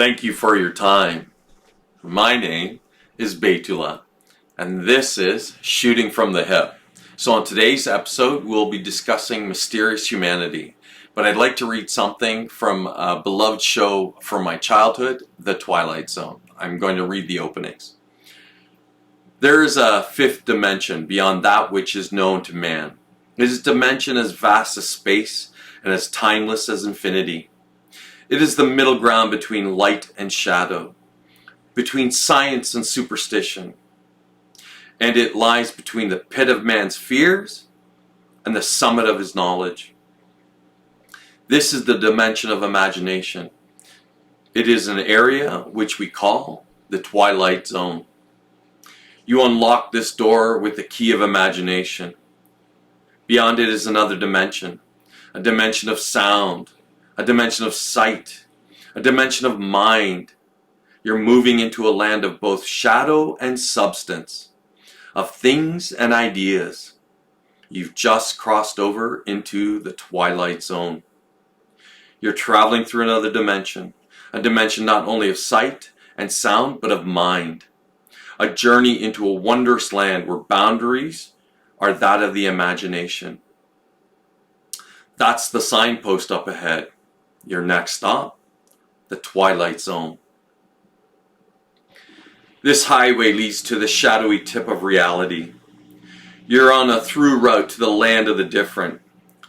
Thank you for your time. My name is Beytullah, and this is Shooting from the Hip. So on today's episode, we'll be discussing mysterious humanity. But I'd like to read something from a beloved show from my childhood, The Twilight Zone. I'm going to read the openings. There is a fifth dimension beyond that which is known to man. It is a dimension as vast as space and as timeless as infinity. It is the middle ground between light and shadow, between science and superstition. And it lies between the pit of man's fears and the summit of his knowledge. This is the dimension of imagination. It is an area which we call the Twilight Zone. You unlock this door with the key of imagination. Beyond it is another dimension, a dimension of sound, a dimension of sight, a dimension of mind. You're moving into a land of both shadow and substance, of things and ideas. You've just crossed over into the Twilight Zone. You're traveling through another dimension, a dimension not only of sight and sound, but of mind. A journey into a wondrous land where boundaries are that of the imagination. That's the signpost up ahead. Your next stop, the Twilight Zone. This highway leads to the shadowy tip of reality. You're on a through route to the land of the different,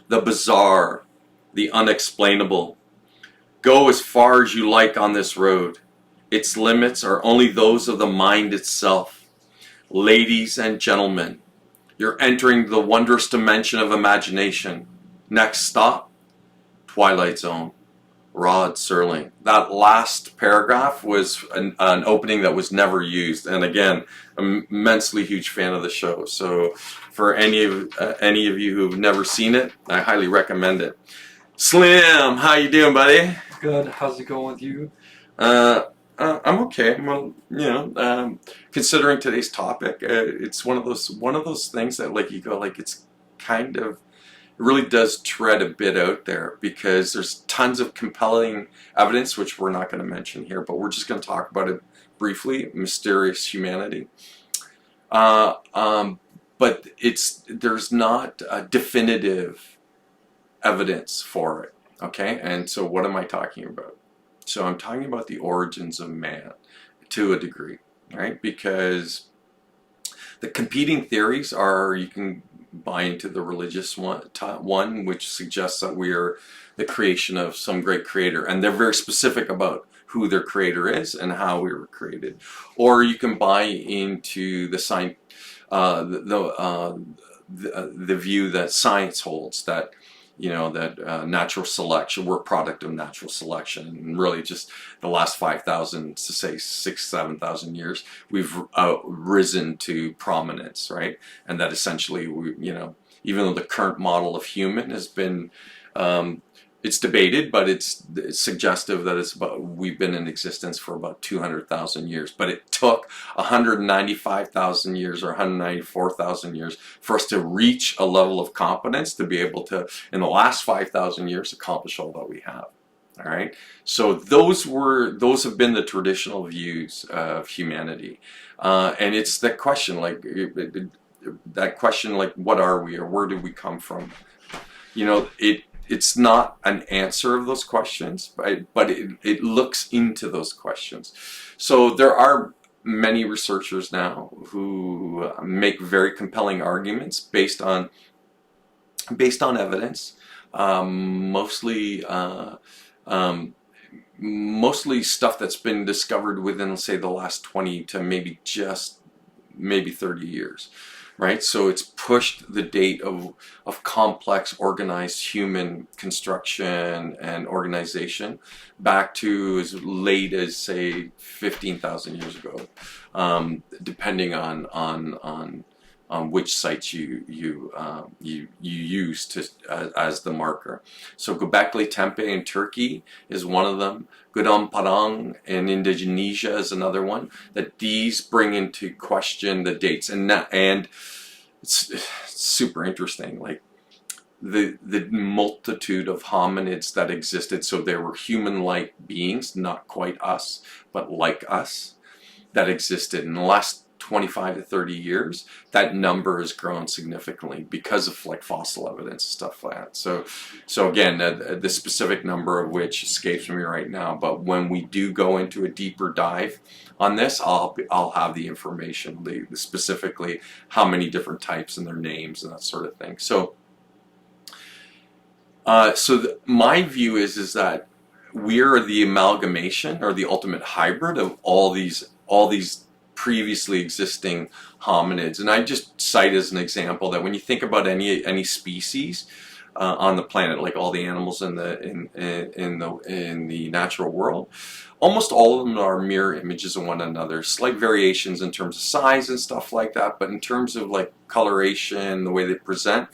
the bizarre, the unexplainable. Go as far as you like on this road. Its limits are only those of the mind itself. Ladies and gentlemen, you're entering the wondrous dimension of imagination. Next stop, Twilight Zone. Rod Serling. That last paragraph was an opening that was never used, and again, I'm immensely huge fan of the show. So, for any of you who've never seen it, I highly recommend it. Slim, how you doing, buddy? Good. How's it going with you? I'm okay. Well, considering today's topic, it's one of those things that like you go like it's kind of. It really does tread a bit out there because there's tons of compelling evidence, which we're not going to mention here, but we're just going to talk about it briefly. Mysterious humanity, but there's not definitive evidence for it. Okay, and so what am I talking about? So I'm talking about the origins of man to a degree, right? Because the competing theories are you can buy into the religious one, which suggests that we are the creation of some great creator, and they're very specific about who their creator is and how we were created. Or you can buy into the the view that science holds, that natural selection, we're a product of natural selection, and really just the last 5,000 to say 6,000-7,000 years we've risen to prominence, right? And that essentially even though the current model of human has been it's debated, but it's suggestive that we've been in existence for about 200,000 years. But it took 195,000 years or 194,000 years for us to reach a level of competence to be able to, in the last 5,000 years, accomplish all that we have. All right. So those have been the traditional views of humanity, and it's that question, what are we, or where did we come from? It's not an answer of those questions, but it looks into those questions. So there are many researchers now who make very compelling arguments based on evidence, mostly stuff that's been discovered within, let's say, the last 20 to maybe 30 years. Right, so it's pushed the date of complex, organized human construction and organization back to as late as, say, 15,000 years ago, depending on which sites you use as the marker. So Göbekli Tepe in Turkey is one of them. Gudang Padang in Indonesia is another one. That these bring into question the dates, and it's super interesting. Like the multitude of hominids that existed. So there were human-like beings, not quite us, but like us, that existed in the last 25 to 30 years. That number has grown significantly because of like fossil evidence and stuff like that. So again, the specific number of which escapes me right now. But when we do go into a deeper dive on this, I'll have the information, specifically how many different types and their names and that sort of thing. So my view is that we're the amalgamation or the ultimate hybrid of all these previously existing hominids. And I just cite as an example that when you think about any species on the planet, like all the animals in the natural world, almost all of them are mirror images of one another. Slight variations in terms of size and stuff like that, but in terms of like coloration, the way they present,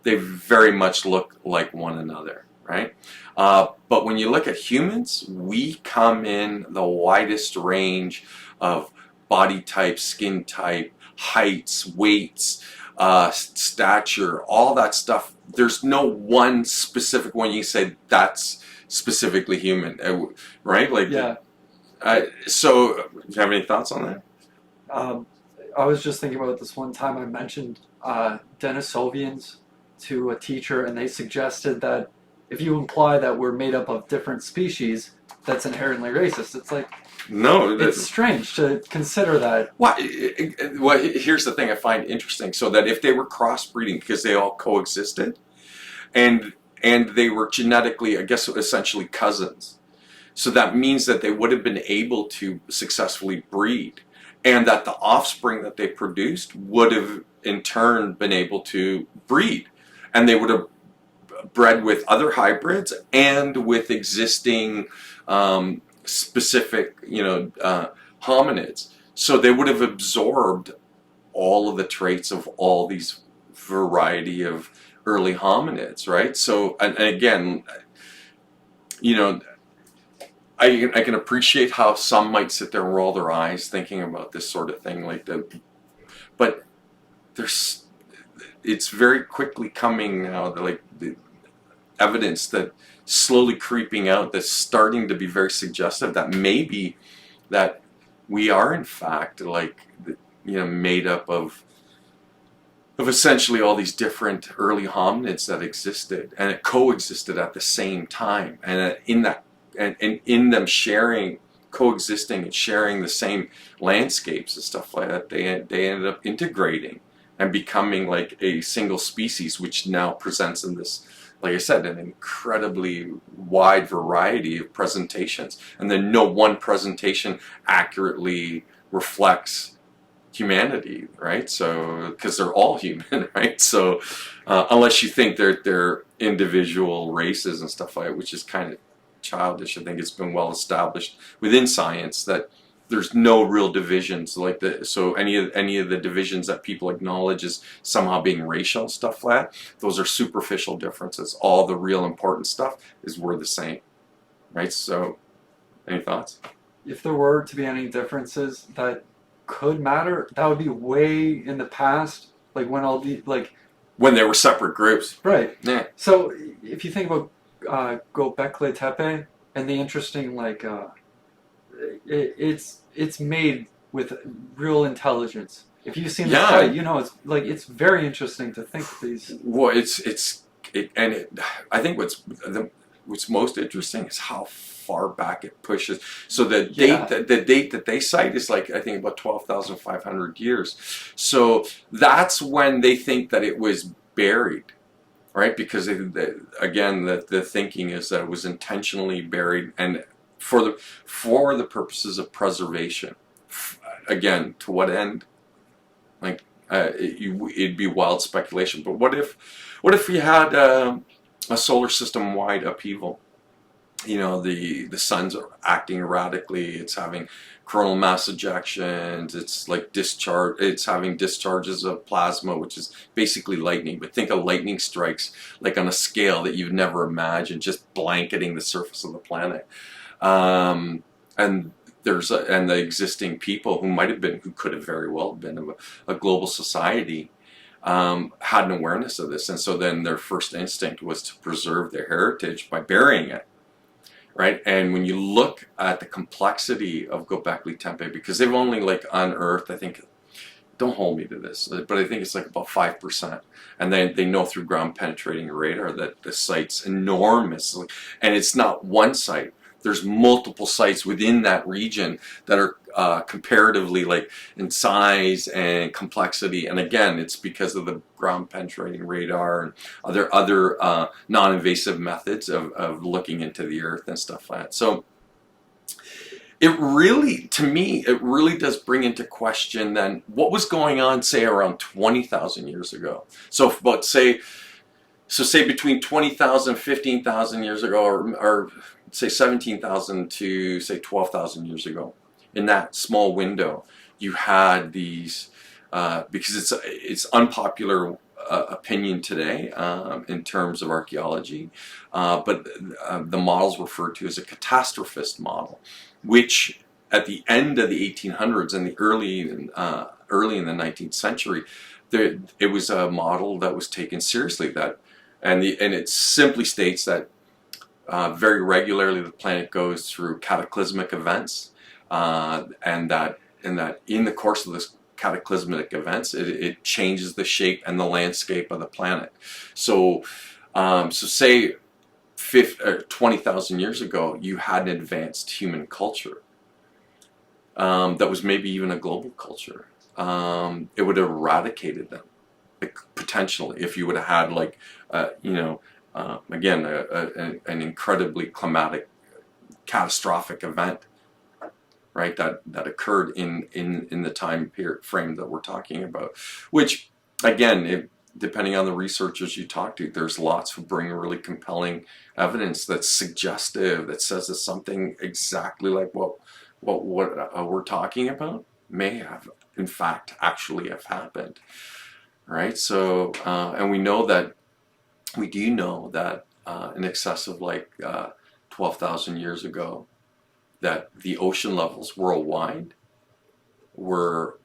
they very much look like one another, right? But when you look at humans, we come in the widest range of body type, skin type, heights, weights, stature, all that stuff. There's no one specific one you say that's specifically human, right? Like, Yeah. So, do you have any thoughts on that? I was just thinking about this one time I mentioned Denisovians to a teacher, and they suggested that if you imply that we're made up of different species, that's inherently racist. It's like, no, it's strange to consider that. Well, here's the thing I find interesting. So that if they were crossbreeding because they all coexisted, and they were genetically, I guess, essentially cousins, so that means that they would have been able to successfully breed, and that the offspring that they produced would have in turn been able to breed, and they would have bred with other hybrids and with existing specific, hominids. So they would have absorbed all of the traits of all these variety of early hominids, right? So, and again, I can appreciate how some might sit there and roll their eyes thinking about this sort of thing, but it's very quickly coming now, like the evidence that slowly creeping out that's starting to be very suggestive that maybe that we are in fact made up of essentially all these different early hominids that existed and it coexisted at the same time, and in them coexisting and sharing the same landscapes and stuff like that, they ended up integrating and becoming like a single species, which now presents in this, like I said, an incredibly wide variety of presentations. And then no one presentation accurately reflects humanity, right? So, because they're all human, right? So, unless you think they're individual races and stuff like that, which is kind of childish. I think it's been well established within science that there's no real divisions so any of the divisions that people acknowledge as somehow being racial stuff like that, those are superficial differences. All the real important stuff is we're the same, right? So, any thoughts? If there were to be any differences that could matter, that would be way in the past, like when all the when they were separate groups, right? Yeah. So if you think about Göbekli Tepe and the interesting it's made with real intelligence. If you've seen the site, it's very interesting to think of these. Well, I think what's most interesting is how far back it pushes. So the date that they cite is I think about 12,500 years. So that's when they think that it was buried, right? Because the thinking is that it was intentionally buried and for the purposes of preservation. Again, to what end? It'd be wild speculation. But what if we had a solar system wide upheaval? The sun's acting erratically. It's having coronal mass ejections. It's It's having discharges of plasma, which is basically lightning. But think of lightning strikes on a scale that you've never imagined, just blanketing the surface of the planet. And the existing people who could have very well been a global society, had an awareness of this, and so then their first instinct was to preserve their heritage by burying it, right? And when you look at the complexity of Göbekli Tepe, because they've only like unearthed, I think, don't hold me to this, but I think it's like about 5%. And then they know through ground penetrating radar that the site's enormous. And it's not one site. There's multiple sites within that region that are comparatively like in size and complexity. And again, it's because of the ground penetrating radar and other non-invasive methods of looking into the earth and stuff like that. So it really, to me, it really does bring into question then what was going on, say, around 20,000 years ago. So about say between 20,000, 15,000 years ago, or say 17,000 to say 12,000 years ago, in that small window, you had these, because it's unpopular opinion today in terms of archaeology, but the model's referred to as a catastrophist model, which at the end of the 1800s and the early in the 19th century, it was a model that was taken seriously. And it simply states that very regularly the planet goes through cataclysmic events, and that in the course of this cataclysmic events, it changes the shape and the landscape of the planet. So say 20,000 years ago, you had an advanced human culture that was maybe even a global culture. It would have eradicated them, potentially, if you would have had like, again, an incredibly climatic, catastrophic event, right? That occurred in the time period frame that we're talking about, which again, depending on the researchers you talk to, there's lots who bring really compelling evidence that's suggestive, that says that something exactly like what we're talking about may have, in fact, actually have happened, right? So, and we do know that in excess of like 12,000 years ago, that the ocean levels worldwide were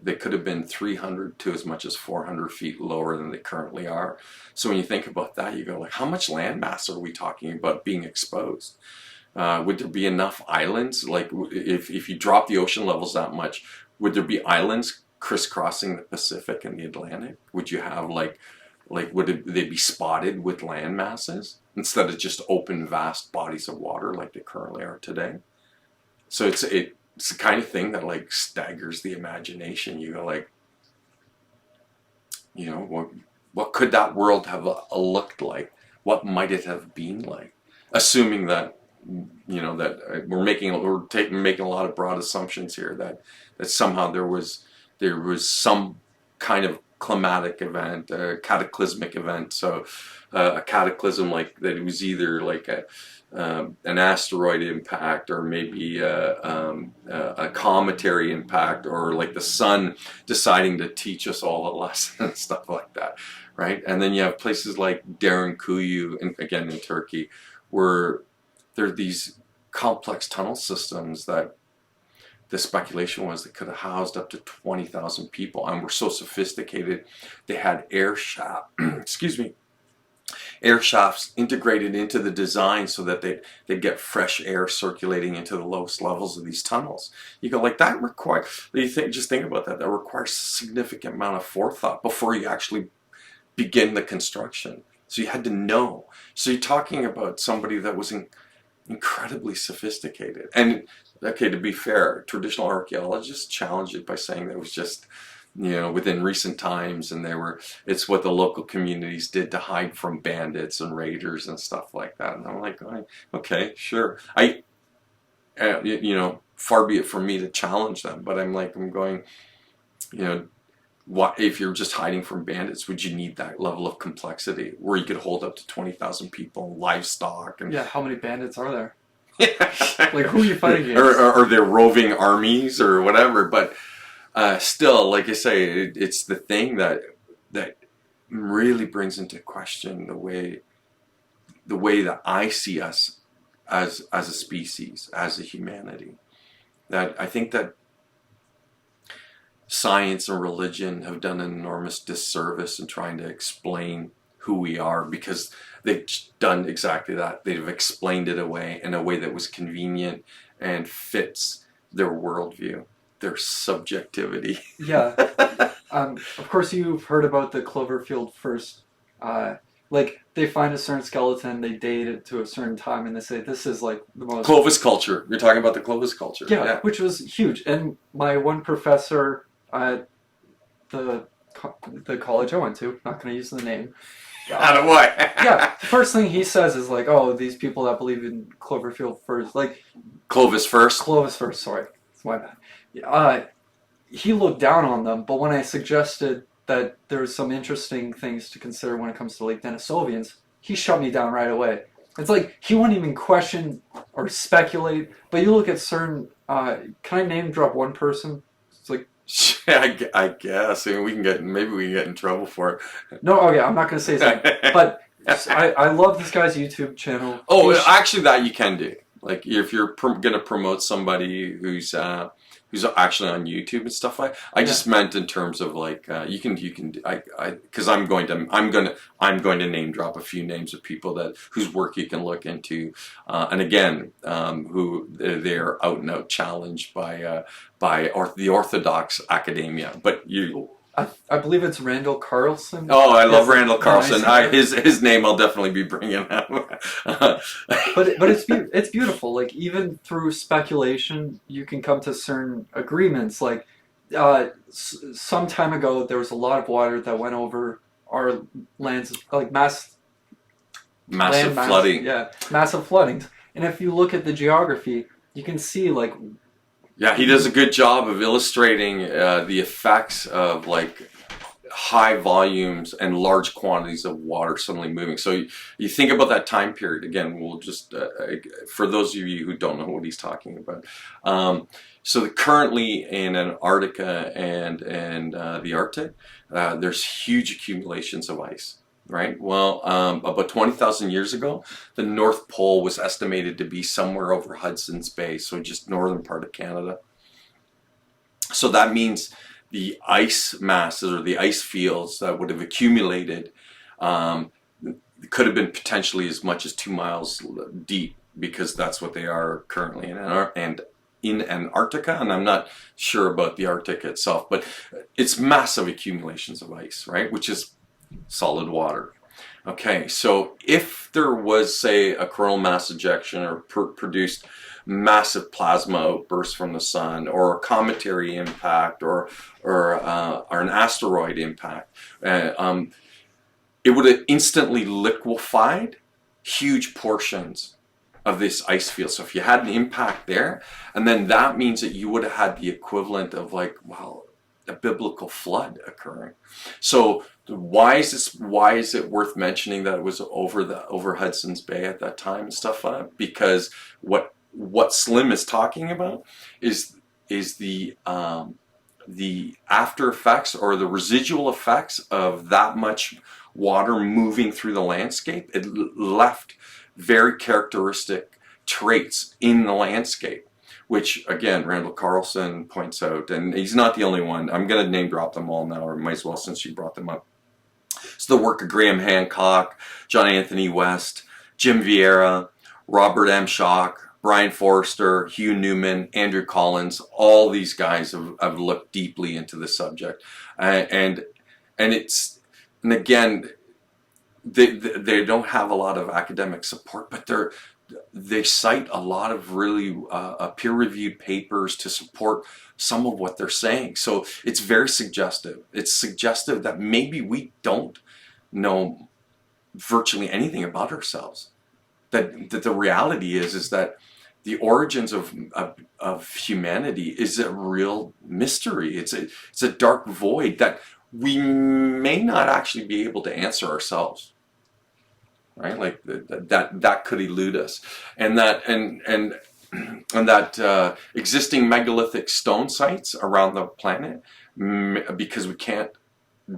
they could have been 300 to as much as 400 feet lower than they currently are. So when you think about that, you go like, how much land mass are we talking about being exposed? Would there be enough islands? Like if you drop the ocean levels that much, would there be islands crisscrossing the Pacific and the Atlantic? Would you have would they be spotted with land masses instead of just open, vast bodies of water like they currently are today? So it's the kind of thing that like staggers the imagination. You go like, what could that world have looked like? What might it have been like? Assuming that that we're making a lot of broad assumptions here that somehow there was some kind of climatic event, a cataclysmic event. So a cataclysm like that, it was either like an asteroid impact, or maybe a cometary impact, or like the sun deciding to teach us all a lesson and stuff like that, right? And then you have places like Derinkuyu, again in Turkey, where there are these complex tunnel systems that the speculation was they could have housed up to 20,000 people, and were so sophisticated they had air shafts integrated into the design so that they'd get fresh air circulating into the lowest levels of these tunnels. You go like, that requires, just think about that. That requires a significant amount of forethought before you actually begin the construction. So you had to know. So you're talking about somebody that was incredibly sophisticated. And okay, to be fair, traditional archaeologists challenged it by saying that it was just, within recent times, and it's what the local communities did to hide from bandits and raiders and stuff like that. And I'm like, okay, sure. Far be it from me to challenge them, but I'm going, what if you're just hiding from bandits? Would you need that level of complexity where you could hold up to 20,000 people, livestock, and how many bandits are there? Like, who are you fighting against? Or they're roving armies or whatever. But still, like I say, it's the thing that really brings into question the way that I see us as a species, as a humanity. That I think that science and religion have done an enormous disservice in trying to explain who we are, because they've done exactly that. They've explained it away in a way that was convenient and fits their worldview, their subjectivity. Yeah. Of course, you've heard about the Cloverfield first. Like, they find a certain skeleton, they date it to a certain time, and they say this is like the most Clovis culture. You're talking about the Clovis culture. Yeah, which was huge. And my one professor at the college I went to, not going to use the name. Out of what? Yeah, the first thing he says is like, "Oh, these people that believe in Cloverfield first, like Clovis first. Clovis first." Sorry, it's my bad. He looked down on them, but when I suggested that there's some interesting things to consider when it comes to like Denisovians, he shut me down right away. It's like he wouldn't even question or speculate. But you look at certain. Can I name drop one person? It's like. I guess. I mean, maybe we can get in trouble for it. No, okay, I'm not going to say his name. But I love this guy's YouTube channel. Oh, actually, that you can do. Like, if you're going to promote somebody who's actually on YouTube and stuff like. I just meant in terms of like you can because I'm going to name drop a few names of people whose work you can look into, and again, who they are out and out challenged by the orthodox academia. But you. I believe it's Randall Carlson. Oh, I love Randall Carlson. His name I'll definitely be bringing up. but it's beautiful. Like, even through speculation, you can come to certain agreements. Like, some time ago, there was a lot of water that went over our lands, like massive flooding. Yeah, massive floodings. And if you look at the geography, you can see like. Yeah, he does a good job of illustrating the effects of like high volumes and large quantities of water suddenly moving. So you think about that time period. Again, we'll just, for those of you who don't know what he's talking about. So currently in Antarctica and the Arctic, there's huge accumulations of ice. Right. Well, about 20,000 years ago, the North Pole was estimated to be somewhere over Hudson's Bay, so just northern part of Canada. So that means the ice masses or the ice fields that would have accumulated could have been potentially as much as 2 miles deep, because that's what they are currently in Antarctica, and I'm not sure about the Arctic itself, but it's massive accumulations of ice, right? Which is solid water. Okay, so if there was, say, a coronal mass ejection or produced massive plasma outbursts from the sun, or a cometary impact, or an asteroid impact, it would have instantly liquefied huge portions of this ice field. So if you had an impact there, and then that means that you would have had the equivalent of like, well, a biblical flood occurring. So why is it worth mentioning that it was over Hudson's Bay at that time and stuff like that? Because what Slim is talking about is the after effects, or the residual effects of that much water moving through the landscape. It left very characteristic traits in the landscape, which again Randall Carlson points out, and he's not the only one. I'm going to name drop them all now, or might as well since you brought them up. It's the work of Graham Hancock, John Anthony West, Jim Vieira, Robert M. Schock, Brian Forrester, Hugh Newman, Andrew Collins. All these guys have looked deeply into the subject, and again, they don't have a lot of academic support, but they cite a lot of really peer-reviewed papers to support some of what they're saying. So it's very suggestive. It's suggestive that maybe we don't know virtually anything about ourselves. That the reality is that the origins of humanity is a real mystery. It's a dark void that we may not actually be able to answer ourselves. Right, like that could elude us, and that existing megalithic stone sites around the planet, because we can't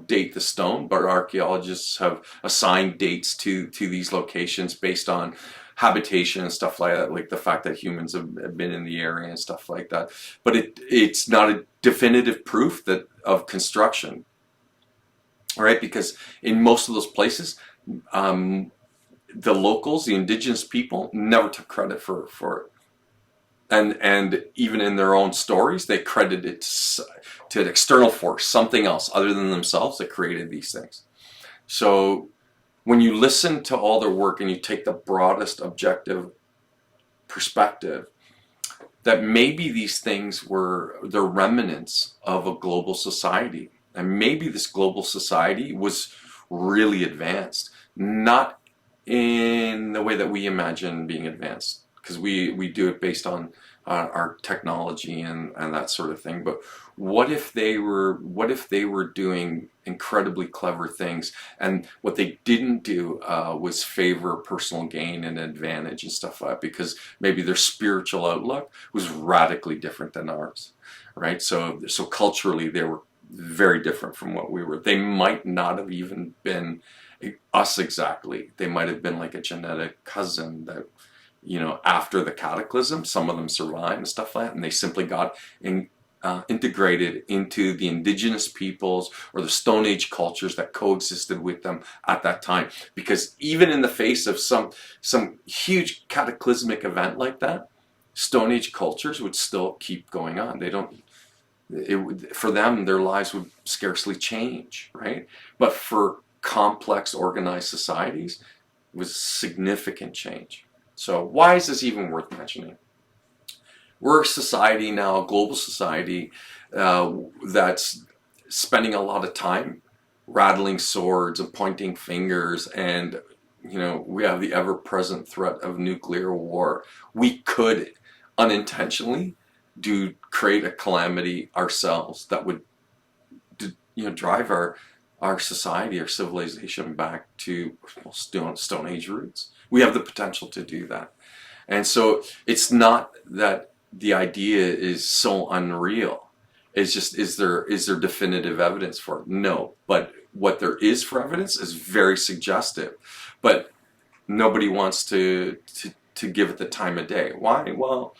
date the stone, but archaeologists have assigned dates to these locations based on habitation and stuff like that, like the fact that humans have been in the area and stuff like that. But it's not a definitive proof that of construction, right? Because in most of those places, the locals, the indigenous people, never took credit for it. And even in their own stories, they credit it to an external force, something else other than themselves that created these things. So when you listen to all their work and you take the broadest objective perspective, that maybe these things were the remnants of a global society. And maybe this global society was really advanced, not in the way that we imagine being advanced, because we do it based on our technology and that sort of thing. But what if they were doing incredibly clever things, and what they didn't do was favor personal gain and advantage and stuff like that, because maybe their spiritual outlook was radically different than ours, right? So culturally they were very different from what we were. They might not have even been us exactly. They might have been like a genetic cousin that, after the cataclysm, some of them survived and stuff like that, and they simply got integrated into the indigenous peoples or the Stone Age cultures that coexisted with them at that time. Because even in the face of some huge cataclysmic event like that, Stone Age cultures would still keep going on. For them, their lives would scarcely change, right? But for complex, organized societies, it was significant change. So why is this even worth mentioning? We're a society now, a global society, that's spending a lot of time rattling swords and pointing fingers, and we have the ever-present threat of nuclear war. We could unintentionally create a calamity ourselves that would drive our society, our civilization back to Stone Age roots. We have the potential to do that. And so it's not that the idea is so unreal. It's just, is there definitive evidence for it? No. But what there is for evidence is very suggestive. But nobody wants to give it the time of day. Why? Well,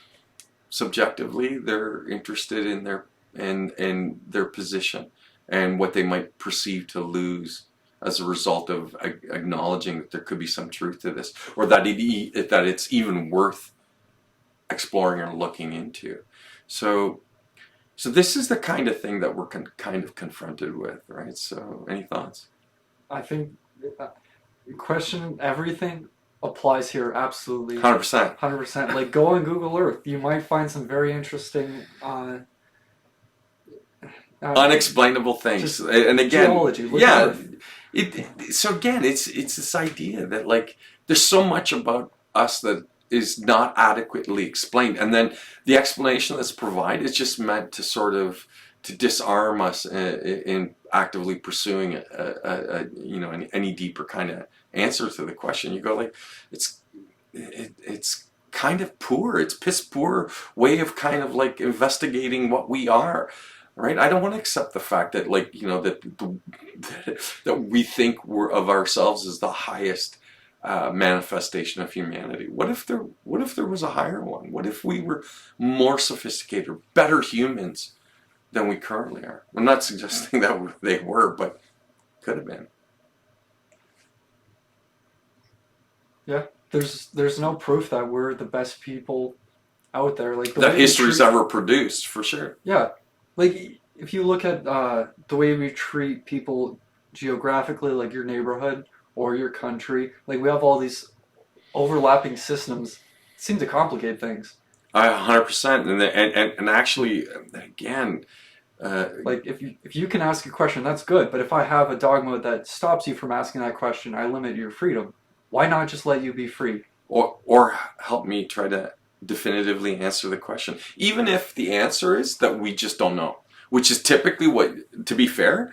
subjectively, they're interested in their position and what they might perceive to lose as a result of acknowledging that there could be some truth to this, or that it's even worth exploring or looking into. So this is the kind of thing that we're kind of confronted with, right? So any thoughts? I think question everything applies here, absolutely. 100%. 100%. Like, go on Google Earth. You might find some very interesting unexplainable things. And again, geology. Yeah. So again, it's this idea that, like, there's so much about us that is not adequately explained, and then the explanation that's provided is just meant to sort of to disarm us in actively pursuing any deeper kind of answer to the question. You go, like, it's kind of poor. It's piss poor way of kind of like investigating what we are. Right? I don't want to accept the fact that, like, that we think of ourselves as the highest manifestation of humanity. What if there was a higher one? What if we were more sophisticated, better humans than we currently are? I'm not suggesting that they were, but could have been. Yeah, there's no proof that we're the best people out there. Like, that history's ever produced, for sure. Yeah. Like, if you look at the way we treat people geographically, like your neighborhood or your country, like, we have all these overlapping systems. It seems to complicate things. 100%. And actually, again, like, if you can ask a question, that's good. But if I have a dogma that stops you from asking that question, I limit your freedom. Why not just let you be free? Or help me try to definitively answer the question, even if the answer is that we just don't know, which is typically what, to be fair,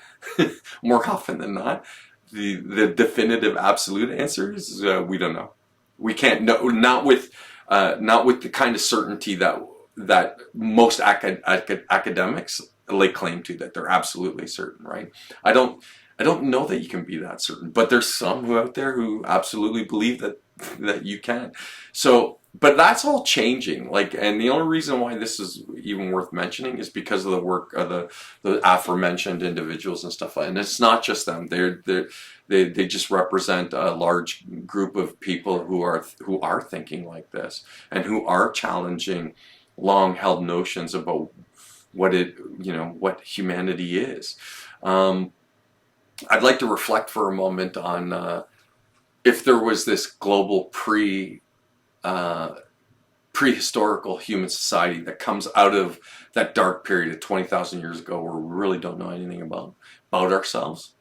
more often than not, the definitive absolute answer is we don't know. We can't know, not with the kind of certainty that most academics lay claim to, that they're absolutely certain, right? I don't know that you can be that certain, but there's some who out there who absolutely believe that that you can. So, but that's all changing. Like, and the only reason why this is even worth mentioning is because of the work of the aforementioned individuals and stuff like that. And it's not just them. They just represent a large group of people who are thinking like this and who are challenging long held notions about what humanity is. I'd like to reflect for a moment on if there was this global prehistorical human society that comes out of that dark period of 20,000 years ago where we really don't know anything about ourselves.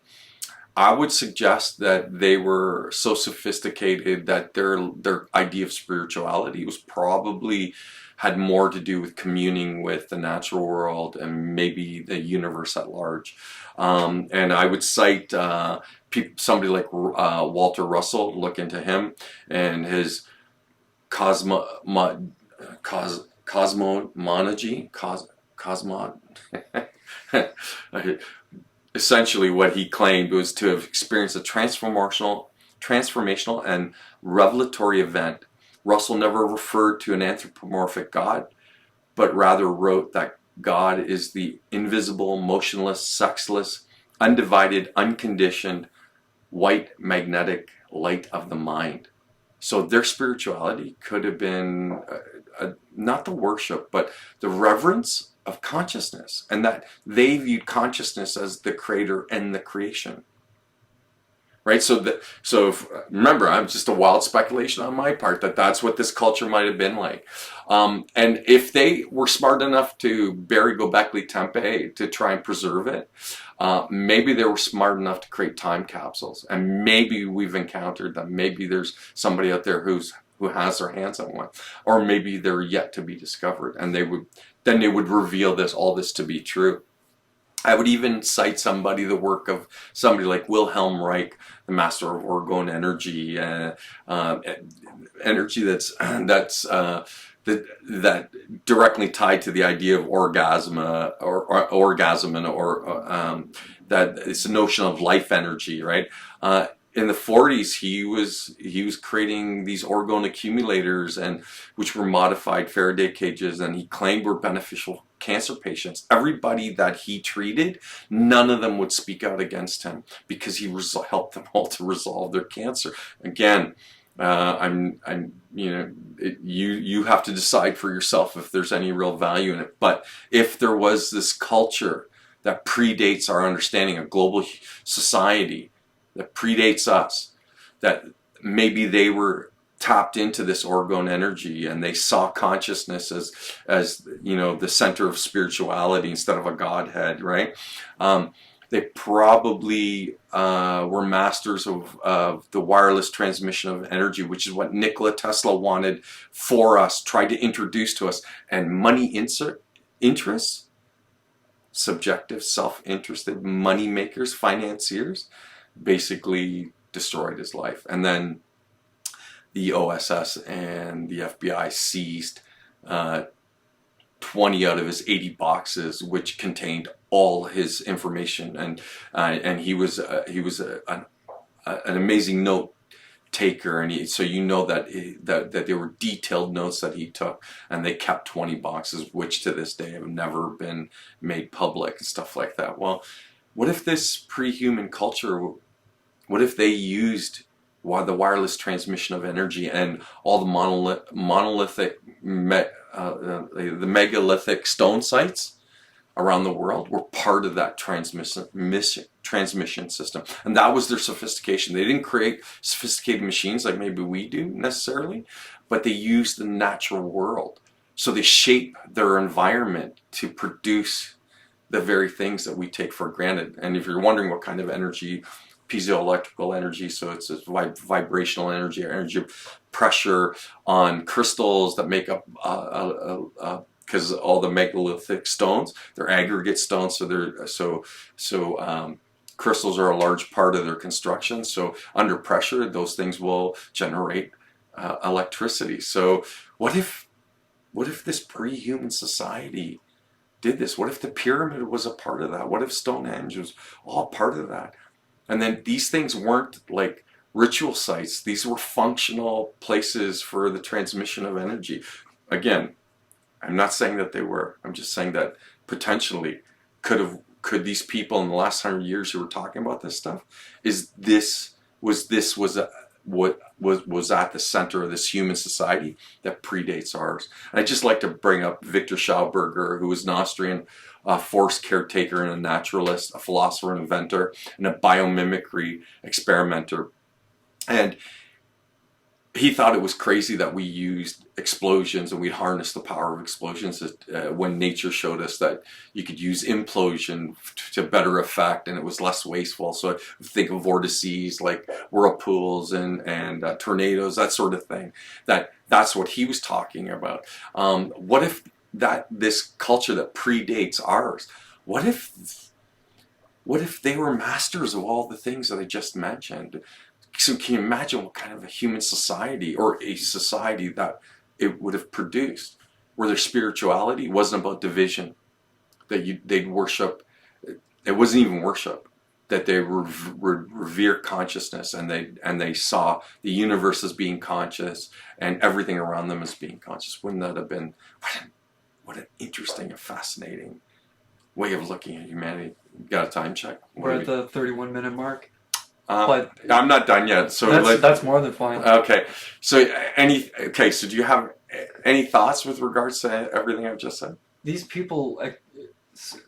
I would suggest that they were so sophisticated that their idea of spirituality was probably had more to do with communing with the natural world and maybe the universe at large. And I would cite somebody like Walter Russell, look into him and his cosmology, essentially what he claimed was to have experienced a transformational and revelatory event. Russell never referred to an anthropomorphic God, but rather wrote that God is the invisible, motionless, sexless, undivided, unconditioned, white magnetic light of the mind. So their spirituality could have been not the worship, but the reverence of consciousness, and that they viewed consciousness as the creator and the creation. Right? Remember, I'm just a wild speculation on my part that that's what this culture might have been like. And if they were smart enough to bury Göbekli Tepe to try and preserve it, maybe they were smart enough to create time capsules. And maybe we've encountered them. Maybe there's somebody out there who has their hands on one. Or maybe they're yet to be discovered. And they would reveal all this to be true. I would even cite the work of somebody like Wilhelm Reich, the master of orgone energy, energy that directly tied to the idea of orgasm, that it's a notion of life energy, right? In the 40s, he was creating these orgone accumulators, which were modified Faraday cages, and he claimed were beneficial cancer patients. Everybody that he treated, none of them would speak out against him because he helped them all to resolve their cancer. Again, you have to decide for yourself if there's any real value in it. But if there was this culture that predates our understanding of global society, that predates us, that maybe they were tapped into this orgone energy and they saw consciousness as the center of spirituality instead of a godhead, right? They probably were masters of the wireless transmission of energy, which is what Nikola Tesla wanted for us, tried to introduce to us. And money interests, subjective, self-interested money makers, financiers, basically destroyed his life. And then the OSS and the FBI seized 20 out of his 80 boxes, which contained all his information, and he was an amazing note taker, and so that there were detailed notes that he took, and they kept 20 boxes, which to this day have never been made public and stuff like that. Well, what if this pre-human culture, what if they used the wireless transmission of energy and all the monolithic, the megalithic stone sites around the world were part of that transmission system? And that was their sophistication. They didn't create sophisticated machines like maybe we do necessarily, but they used the natural world. So they shape their environment to produce the very things that we take for granted. And if you're wondering what kind of energy, piezoelectrical energy, so it's vibrational energy, or energy of pressure on crystals that make up, because all the megalithic stones, they're aggregate stones, so crystals are a large part of their construction. So under pressure, those things will generate electricity. So what if this pre-human society did this? What if the pyramid was a part of that? What if Stonehenge was all part of that? And then these things weren't like ritual sites. These were functional places for the transmission of energy. Again, I'm not saying that they were. I'm just saying that potentially could these people in the last 100 years who were talking about this stuff, what was at the center of this human society that predates ours. And I'd just like to bring up Victor Schauberger, who was an Austrian forest caretaker and a naturalist, a philosopher and inventor, and a biomimicry experimenter. And he thought it was crazy that we used explosions and we'd harness the power of explosions when nature showed us that you could use implosion to better effect and it was less wasteful. So think of vortices like whirlpools and tornadoes, that sort of thing. That's what he was talking about. What if this culture that predates ours, what if they were masters of all the things that I just mentioned? So can you imagine what kind of a human society or a society that it would have produced, where their spirituality wasn't about division, that they'd worship, it wasn't even worship, that they revere consciousness and they saw the universe as being conscious and everything around them as being conscious. Wouldn't that have been, what an interesting and fascinating way of looking at humanity. Got a time check? We're at the 31-minute mark. But I'm not done yet. So that's more than fine. Okay. So so do you have any thoughts with regards to everything I've just said? These people,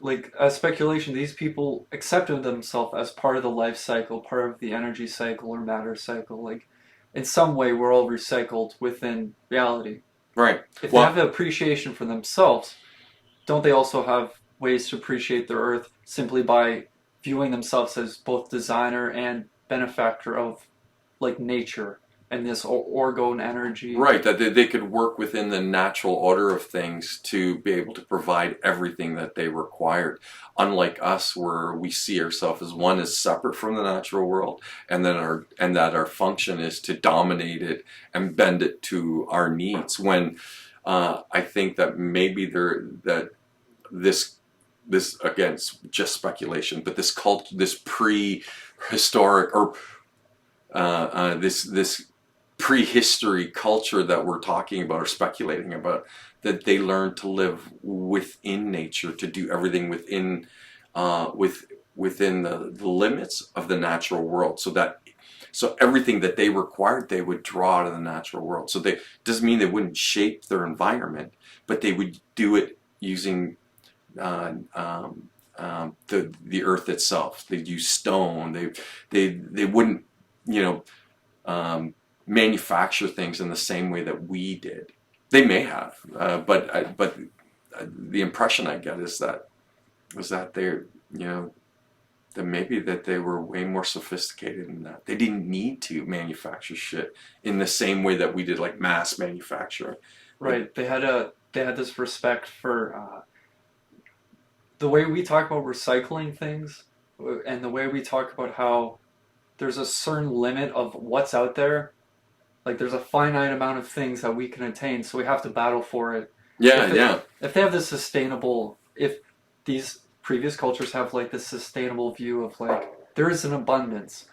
like speculation, these people accepted themselves as part of the life cycle, part of the energy cycle or matter cycle. Like in some way, we're all recycled within reality. Right. If they have the appreciation for themselves, don't they also have ways to appreciate their Earth simply by viewing themselves as both designer and benefactor of like nature and this orgone energy? Right, that they could work within the natural order of things to be able to provide everything that they required. Unlike us, where we see ourselves as one is separate from the natural world, and that our function is to dominate it and bend it to our needs. When I think that maybe this again, it's just speculation, but this prehistoric or this prehistory culture that we're talking about or speculating about, that they learned to live within nature, to do everything within the limits of the natural world, so everything that they required they would draw out of the natural world. So doesn't mean they wouldn't shape their environment, but they would do it using the earth itself. They'd use stone. They wouldn't manufacture things in the same way that we did. They may have, but the impression I get is that they're that maybe that they were way more sophisticated than that. They didn't need to manufacture shit in the same way that we did, like mass manufacturing. Right. They had this respect for the way we talk about recycling things, and the way we talk about how there's a certain limit of what's out there. Like there's a finite amount of things that we can attain, so we have to battle for it. If they have this sustainable, if these previous cultures have like this sustainable view of like there is an abundance.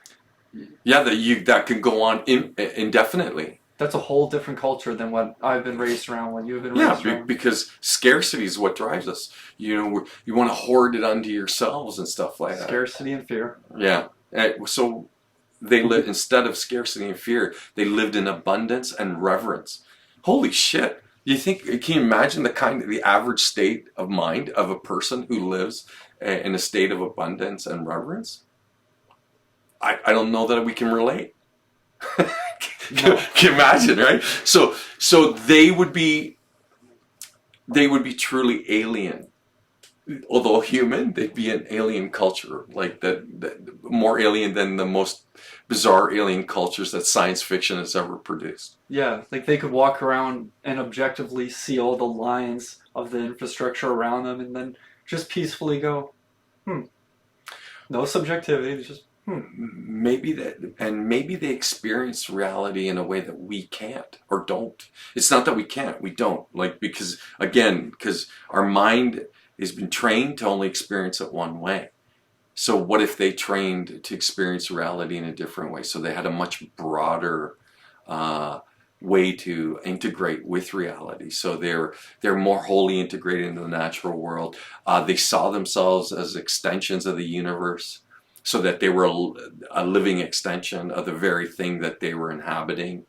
Yeah, that can go on indefinitely. That's a whole different culture than what I've been raised around, what you've been raised around. Yeah, because scarcity is what drives us. You want to hoard it unto yourselves and stuff like that. Scarcity and fear. Yeah. So they lived, instead of scarcity and fear, they lived in abundance and reverence. Holy shit. Can you imagine the average state of mind of a person who lives in a state of abundance and reverence? I don't know that we can relate. Can you imagine, right? So they would be truly alien. Although human, they'd be an alien culture, like that more alien than the most bizarre alien cultures that science fiction has ever produced. Yeah, like they could walk around and objectively see all the lines of the infrastructure around them and then just peacefully go, No subjectivity, just Maybe they experience reality in a way that we can't or don't. It's not that we can't, we don't. Because our mind has been trained to only experience it one way. So what if they trained to experience reality in a different way? So they had a much broader uh, way to integrate with reality. So they're more wholly integrated into the natural world. They saw themselves as extensions of the universe, so that they were a living extension of the very thing that they were inhabiting.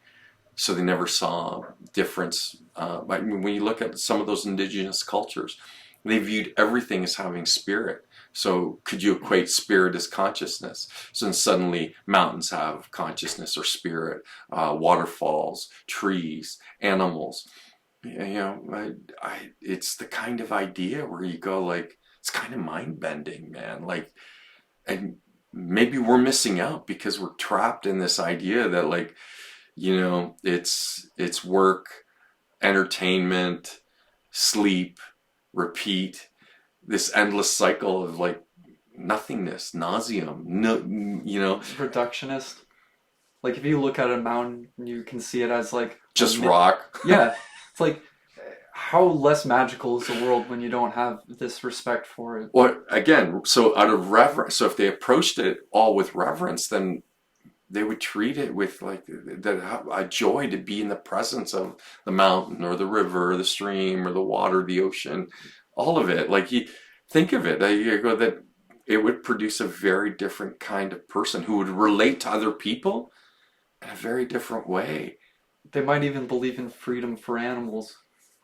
So they never saw difference. I mean, when you look at some of those indigenous cultures, they viewed everything as having spirit. So could you equate spirit as consciousness? So then suddenly mountains have consciousness or spirit, waterfalls, trees, animals. It's the kind of idea where you go like, it's kind of mind bending, man. Like, and maybe we're missing out because we're trapped in this idea that like, it's work, entertainment, sleep, repeat, this endless cycle of like nothingness, nauseum. No, Reductionist. Like if you look at a mountain, you can see it as like just rock. Yeah, it's like how less magical is the world when you don't have this respect for it? Well, again, so out of reverence, so if they approached it all with reverence, then they would treat it with like a joy to be in the presence of the mountain or the river or the stream or the water, the ocean, all of it. Like you think of it, you go that it would produce a very different kind of person who would relate to other people in a very different way. They might even believe in freedom for animals,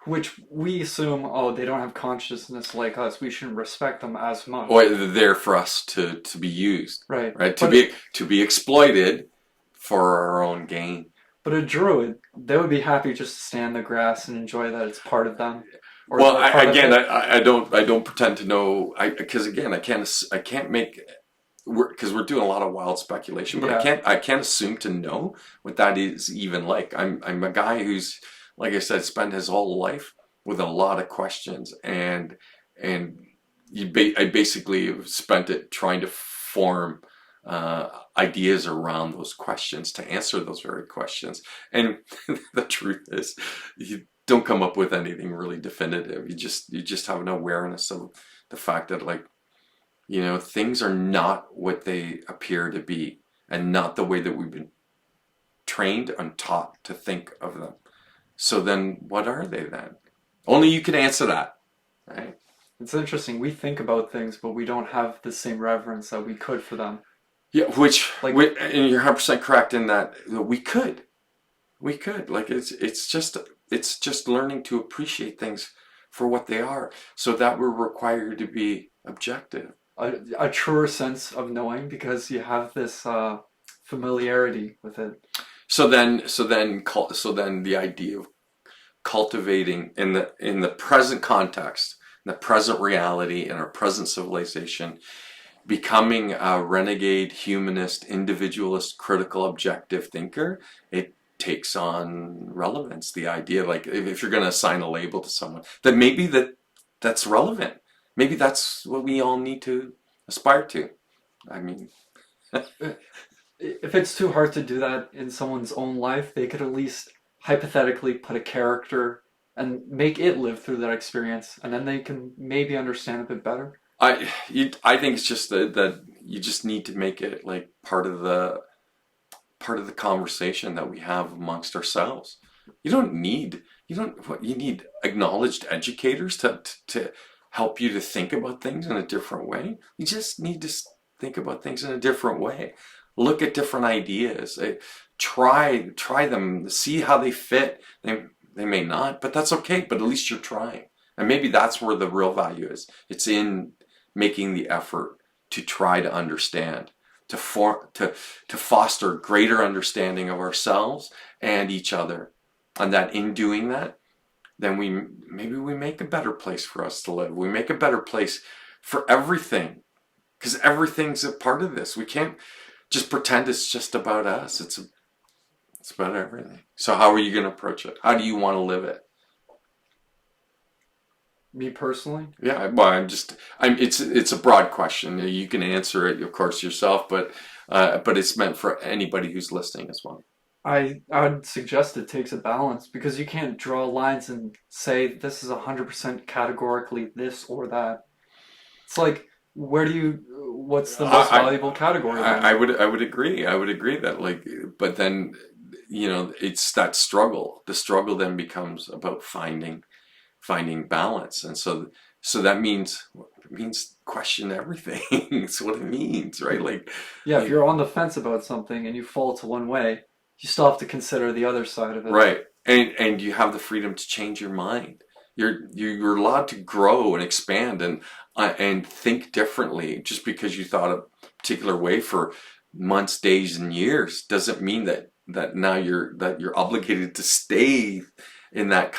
which we assume, oh, they don't have consciousness like us. We shouldn't respect them as much. Or they're there for us to be used, Right. right? To be exploited for our own gain. But a druid, they would be happy just to stand in the grass and enjoy that it's part of them. Or Well, they're part of it. I don't pretend to know. Because again, I can't make. Because we're doing a lot of wild speculation, but Yeah. I can't assume to know what that is even like. I'm a guy who's, like I said, spent his whole life with a lot of questions, and I basically have spent it trying to form ideas around those questions to answer those very questions. And the truth is, you don't come up with anything really definitive. You just have an awareness of the fact that like, things are not what they appear to be, and not the way that we've been trained and taught to think of them. So then what are they then? Only you can answer that, right? It's interesting. We think about things, but we don't have the same reverence that we could for them. Yeah, and you're 100% correct in that we could. Like it's just learning to appreciate things for what they are, so that we're required to be objective. A truer sense of knowing because you have this familiarity with it. So then the idea of cultivating in the present context, in the present reality, in our present civilization, becoming a renegade, humanist, individualist, critical, objective thinker, it takes on relevance. The idea, like if you're going to assign a label to someone, then maybe that's relevant. Maybe that's what we all need to aspire to. I mean, if it's too hard to do that in someone's own life, they could at least hypothetically put a character and make it live through that experience, and then they can maybe understand a bit better. I think it's just that you just need to make it like part of the conversation that we have amongst ourselves. You need acknowledged educators to help you to think about things in a different way. You just need to think about things in a different way. Look at different ideas. Try them. See how they fit. They may not, but that's okay. But at least you're trying. And maybe that's where the real value is. It's in making the effort to try to understand, to foster greater understanding of ourselves and each other. And that in doing that, then maybe we make a better place for us to live. We make a better place for everything, because everything's a part of this. We can't just pretend it's just about us. It's about everything. So how are you going to approach it? How do you want to live it? Me personally? Yeah, well, it's a broad question. You can answer it, of course, yourself, but it's meant for anybody who's listening as well. I would suggest it takes a balance, because you can't draw lines and say this is 100% categorically this or that. It's like where do you? What's the most valuable category then? I would agree. I would agree that like, but then, it's that struggle. The struggle then becomes about finding balance, and so that means it means question everything. It's what it means, right? Yeah, if Like you're on the fence about something and you fall to one way, you still have to consider the other side of it. right, and you have the freedom to change your mind. You're allowed to grow and expand and think differently. Just because you thought a particular way for months, days, and years doesn't mean that now you're obligated to stay in that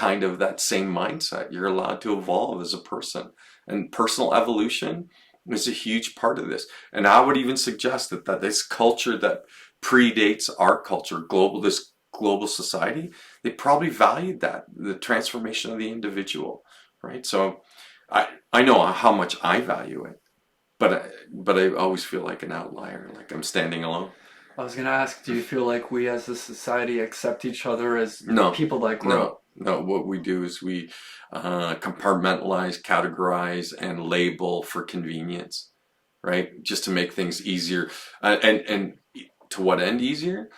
same mindset. You're allowed to evolve as a person, and personal evolution is a huge part of this. And I would even suggest that this culture that predates our culture, this global society, they probably valued that, the transformation of the individual, right? So I know how much I value it, but I always feel like an outlier, like I'm standing alone. I was gonna ask, do you feel like we as a society accept each other as No, people that grow? no. What we do is we compartmentalize, categorize, and label for convenience, right? Just to make things easier, and to what end easier?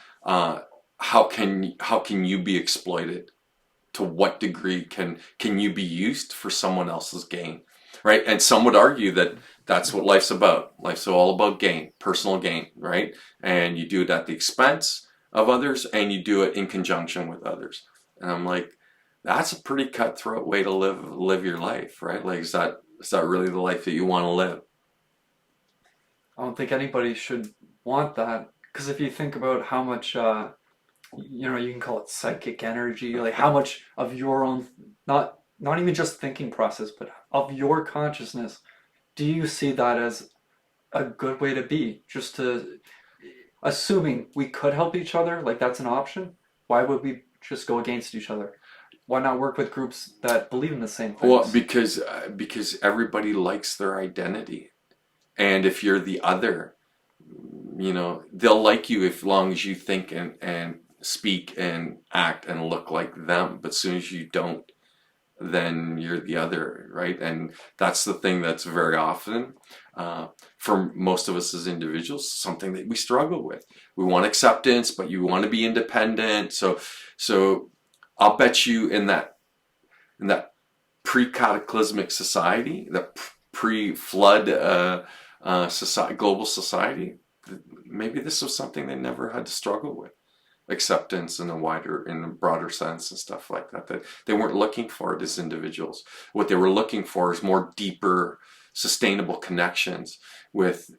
How can you be exploited? To what degree can you be used for someone else's gain, right? And some would argue that that's what life's about. Life's all about gain, personal gain, right? And you do it at the expense of others, and you do it in conjunction with others. And I'm like, that's a pretty cutthroat way to live your life, right? Like, is that really the life that you want to live? I don't think anybody should want that because if you think about how much, you can call it psychic energy, like how much of your own, not even just thinking process, but of your consciousness, do you see that as a good way to be? Just to, assuming we could help each other, like that's an option. Why would we just go against each other? Why not work with groups that believe in the same Well, things? because everybody likes their identity, and if you're the other, they'll like you as long as you think and speak and act and look like them. But as soon as you don't, then you're the other, right? And that's the thing that's very often, for most of us as individuals, something that we struggle with. We want acceptance, but you want to be independent. So I'll bet you in that pre-cataclysmic society, the pre-flood global society, maybe this was something they never had to struggle with. Acceptance in a broader sense and stuff like that. That they weren't looking for it as individuals. What they were looking for is more deeper, sustainable connections with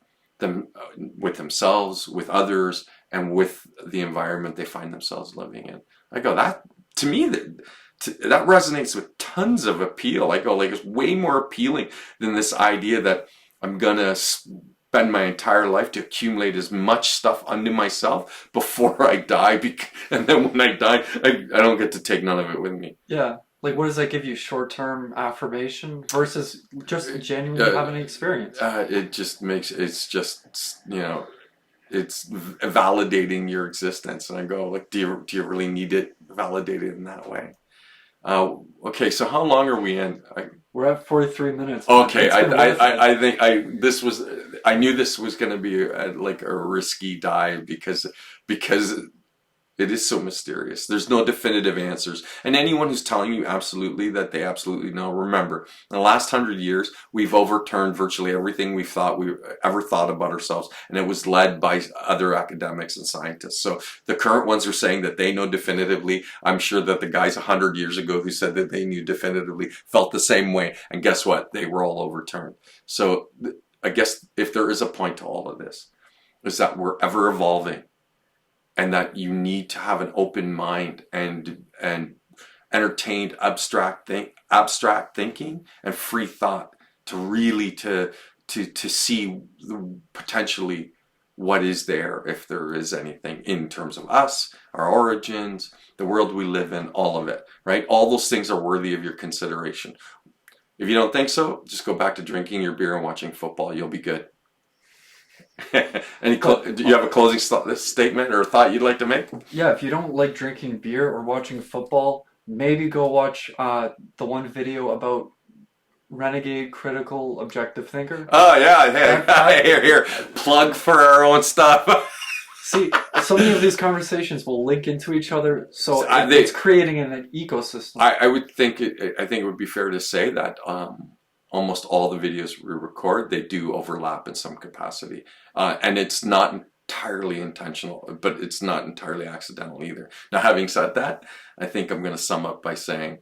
with themselves, with others, and with the environment they find themselves living in. I go, that to me that resonates with tons of appeal. I go, like, it's way more appealing than this idea that I'm gonna spend my entire life to accumulate as much stuff unto myself before I die, and then when I die, I don't get to take none of it with me. Yeah. Like, what does that give you? Short-term affirmation versus just genuinely having an experience? It just makes it's validating your existence, and I go, like, do you really need it validated in that way? Okay, so how long are we in? We're at 43 minutes. Okay, It's been worth it. I think I knew this was going to be like a risky dive because it is so mysterious. There's no definitive answers. And anyone who's telling you absolutely that they absolutely know, remember, in the last 100 years, we've overturned virtually everything we ever thought about ourselves. And it was led by other academics and scientists. So the current ones are saying that they know definitively. I'm sure that the guys 100 years ago who said that they knew definitively felt the same way. And guess what? They were all overturned. So I guess if there is a point to all of this, is that we're ever evolving. And that you need to have an open mind and entertained abstract thinking and free thought to really to see potentially what is there, if there is anything, in terms of us, our origins, the world we live in, all of it, right? All those things are worthy of your consideration. If you don't think so, just go back to drinking your beer and watching football. You'll be good. Do you have a closing statement or thought you'd like to make? Yeah, if you don't like drinking beer or watching football, maybe go watch the one video about renegade, critical, objective thinker. Oh yeah, hey, here, plug for our own stuff. See, so many of these conversations will link into each other, so So it's creating an ecosystem. I would think I think it would be fair to say that almost all the videos we record, they do overlap in some capacity, and it's not entirely intentional, but it's not entirely accidental either. Now, having said that, I think I'm going to sum up by saying,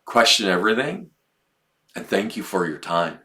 question everything, and thank you for your time.